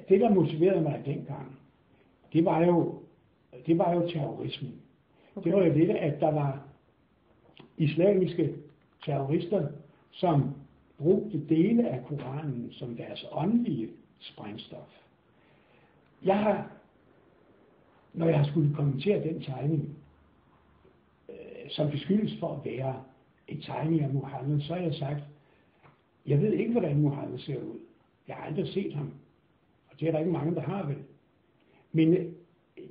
det der motiverede mig dengang, det var jo terrorismen. Okay. Det var jo det, at der var islamiske terrorister, som brugte dele af Koranen som deres åndelige sprængstof. Når jeg har skulle kommentere den tegning, som beskyldes for at være en tegning af Muhammed, så har jeg sagt, jeg ved ikke, hvordan Muhammed ser ud. Jeg har aldrig set ham, og det er der ikke mange, der har vel. Men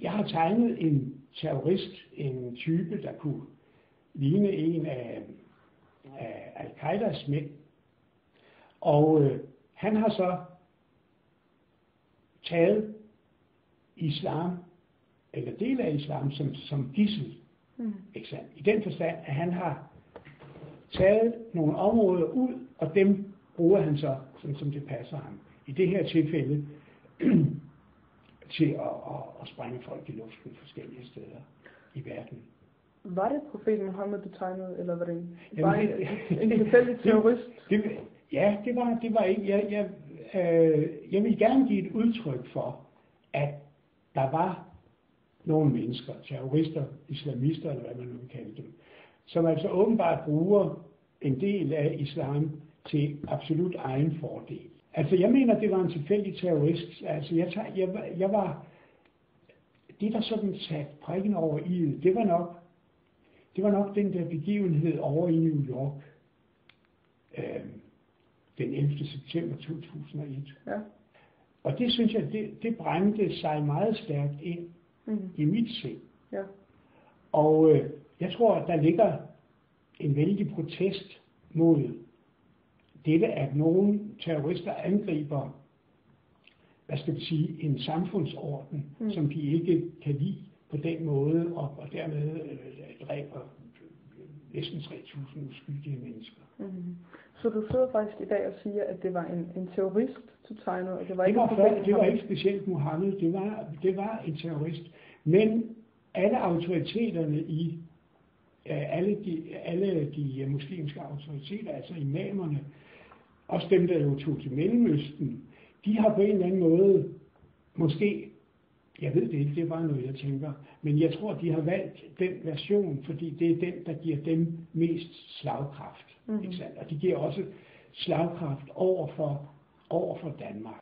jeg har tegnet en terrorist, en type, der kunne ligne en af Al-Qaidas mænd. Og han har så taget islam, eller del af islam, som gidsel. Ikke sandt? I den forstand, at han har taget nogle områder ud, og dem bruger han så, sådan som det passer ham. I det her tilfælde til at sprænge folk i luften forskellige steder i verden. Var det profeten Muhammed, du tegnede, eller var det en tilfældig terrorist? Ja, det var ikke. Jeg vil gerne give et udtryk for, at der var nogle mennesker, terrorister, islamister, eller hvad man nu vil kalde dem, som altså åbenbart bruger en del af islam til absolut egen fordel. Altså, jeg mener, det var en tilfældig terrorist. Altså, jeg var... Det, der sådan satte prikken over i det var nok den der begivenhed over i New York den 11. september 2001. Ja. Og det synes jeg, det brændte sig meget stærkt ind i mit sind. Ja. Og jeg tror, at der ligger en vældig protest mod dette, at nogle terrorister angriber, hvad skal vi sige, en samfundsorden, som de ikke kan lide på den måde, og dermed dræber næsten 3.000 uskyldige mennesker. Så du sidder faktisk i dag og siger, at det var en terrorist, du tegnede, og det var ikke specielt Muhammed, det var en terrorist. Men alle autoriteterne i alle de muslimske autoriteter, altså imamerne, også dem, der jo tog til Mellemøsten, de har på en eller anden måde, måske, jeg ved det ikke, det er bare noget, jeg tænker, men jeg tror, de har valgt den version, fordi det er den, der giver dem mest slagkraft. Ikke sandt? Og de giver også slagkraft over for Danmark.